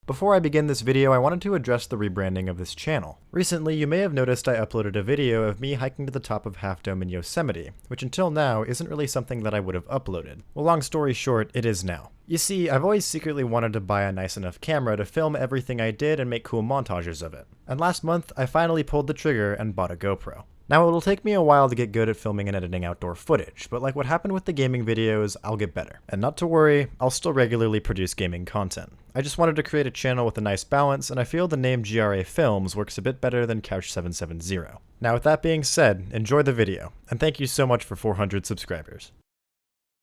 Before I begin this video, I wanted to address the rebranding of this channel. Recently, you may have noticed I uploaded a video of me hiking to the top of Half Dome in Yosemite, which until now isn't really something that I would have uploaded. Well, long story short, it is now. You see, I've always secretly wanted to buy a nice enough camera to film everything I did and make cool montages of it. And last month, I finally pulled the trigger and bought a GoPro. Now, it'll take me a while to get good at filming and editing outdoor footage, but like what happened with the gaming videos, I'll get better. And not to worry, I'll still regularly produce gaming content. I just wanted to create a channel with a nice balance, and I feel the name grafilms works a bit better than Couch770. Now with that being said, enjoy the video, and thank you so much for 400 subscribers.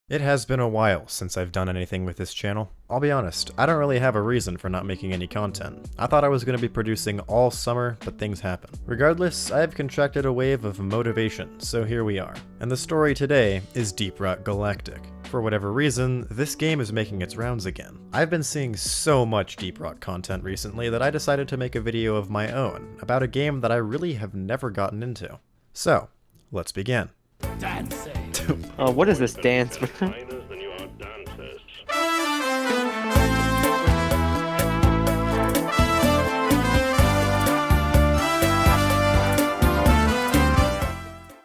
It has been a while since I've done anything with this channel. I'll be honest, I don't really have a reason for not making any content. I thought I was going to be producing all summer, but things happen. Regardless, I have contracted a wave of motivation, so here we are. And the story today is Deep Rock Galactic. For whatever reason, this game is making its rounds again. I've been seeing so much Deep Rock content recently that I decided to make a video of my own about a game that I really have never gotten into. So, let's begin. Dancing. Oh, what is this dance?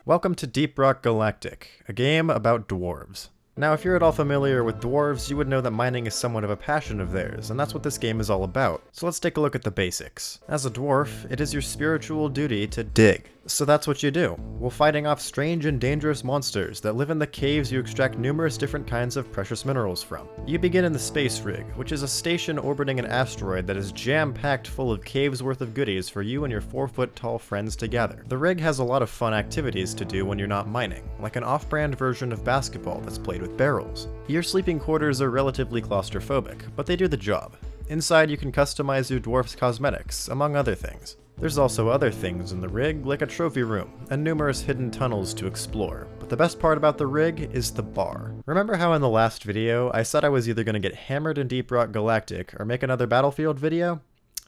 Welcome to Deep Rock Galactic, a game about dwarves. Now, if you're at all familiar with dwarves, you would know that mining is somewhat of a passion of theirs, and that's what this game is all about. So let's take a look at the basics. As a dwarf, it is your spiritual duty to dig. So that's what you do, while fighting off strange and dangerous monsters that live in the caves you extract numerous different kinds of precious minerals from. You begin in the Space Rig, which is a station orbiting an asteroid that is jam-packed full of caves worth of goodies for you and your 4-foot-tall friends to gather. The rig has a lot of fun activities to do when you're not mining, like an off-brand version of basketball that's played with barrels. Your sleeping quarters are relatively claustrophobic, but they do the job. Inside you can customize your dwarf's cosmetics, among other things. There's also other things in the rig, like a trophy room, and numerous hidden tunnels to explore, but the best part about the rig is the bar. Remember how in the last video, I said I was either going to get hammered in Deep Rock Galactic or make another Battlefield video?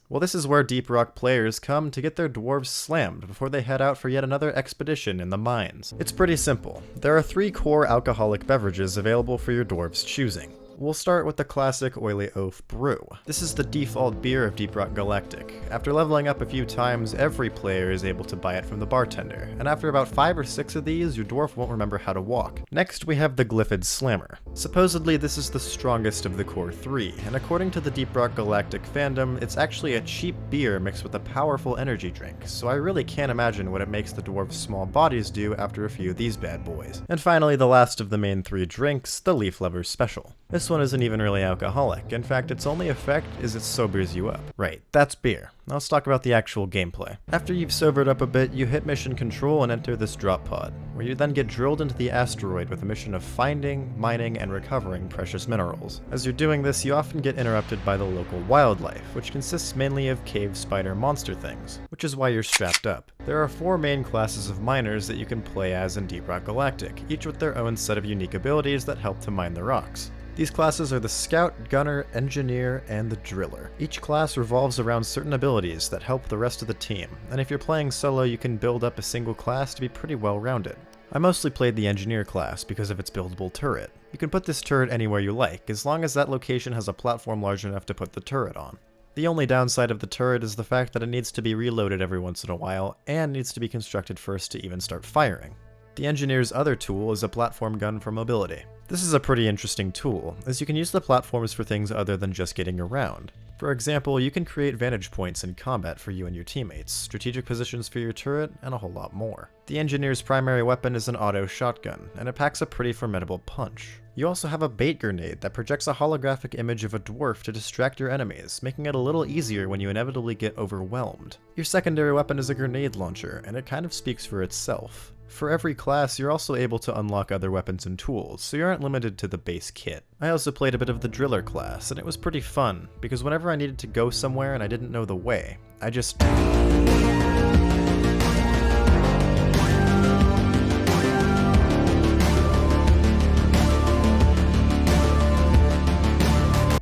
Well, this is where Deep Rock players come to get their dwarves slammed before they head out for yet another expedition in the mines. It's pretty simple. There are 3 core alcoholic beverages available for your dwarves' choosing. We'll start with the classic Oily Oaf Brew. This is the default beer of Deep Rock Galactic. After leveling up a few times, every player is able to buy it from the bartender, and after about 5 or 6 of these, your dwarf won't remember how to walk. Next, we have the Glyphid Slammer. Supposedly, this is the strongest of the core 3, and according to the Deep Rock Galactic fandom, it's actually a cheap beer mixed with a powerful energy drink, so I really can't imagine what it makes the dwarves' small bodies do after a few of these bad boys. And finally, the last of the main 3 drinks, the Leaf Lovers Special. This one isn't even really alcoholic. In fact, its only effect is it sobers you up. Right, that's beer. Now let's talk about the actual gameplay. After you've sobered up a bit, you hit mission control and enter this drop pod, where you then get drilled into the asteroid with a mission of finding, mining, and recovering precious minerals. As you're doing this, you often get interrupted by the local wildlife, which consists mainly of cave spider monster things, which is why you're strapped up. There are 4 main classes of miners that you can play as in Deep Rock Galactic, each with their own set of unique abilities that help to mine the rocks. These classes are the Scout, Gunner, Engineer, and the Driller. Each class revolves around certain abilities that help the rest of the team, and if you're playing solo you can build up a single class to be pretty well rounded. I mostly played the Engineer class because of its buildable turret. You can put this turret anywhere you like, as long as that location has a platform large enough to put the turret on. The only downside of the turret is the fact that it needs to be reloaded every once in a while, and needs to be constructed first to even start firing. The Engineer's other tool is a platform gun for mobility. This is a pretty interesting tool, as you can use the platforms for things other than just getting around. For example, you can create vantage points in combat for you and your teammates, strategic positions for your turret, and a whole lot more. The Engineer's primary weapon is an auto shotgun, and it packs a pretty formidable punch. You also have a bait grenade that projects a holographic image of a dwarf to distract your enemies, making it a little easier when you inevitably get overwhelmed. Your secondary weapon is a grenade launcher, and it kind of speaks for itself. For every class, you're also able to unlock other weapons and tools, so you aren't limited to the base kit. I also played a bit of the Driller class, and it was pretty fun, because whenever I needed to go somewhere and I didn't know the way, I just...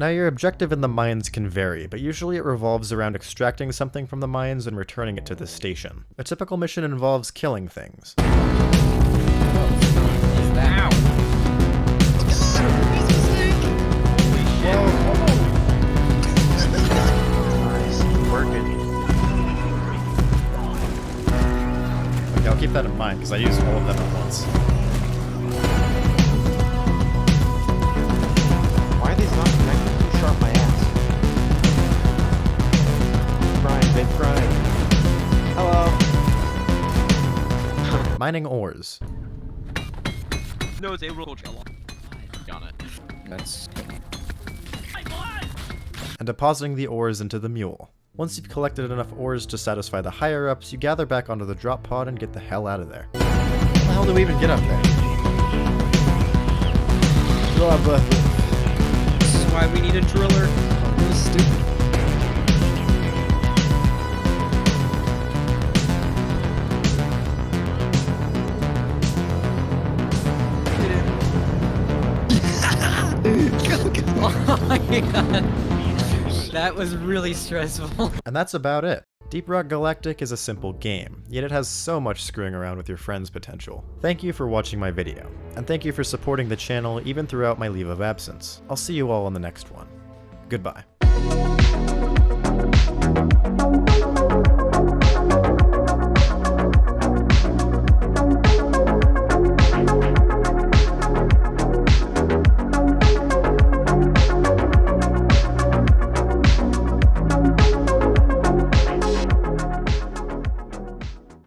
Now your objective in the mines can vary, but usually it revolves around extracting something from the mines and returning it to the station. A typical mission involves killing things. keep that in mind, because I used all of them at once. Why are these not connected? Too sharp my ass. Brian, big Brian. Hello. Mining ores. No, it's a roll channel. Got it. That's... And depositing the ores into the mule. Once you've collected enough ores to satisfy the higher-ups, you gather back onto the drop pod and get the hell out of there. How the hell do we even get up there? This is why we need a driller. really stupid. Oh my god. That was really stressful. And that's about it. Deep Rock Galactic is a simple game, yet it has so much screwing around with your friends' potential. Thank you for watching my video, and thank you for supporting the channel even throughout my leave of absence. I'll see you all on the next one. Goodbye.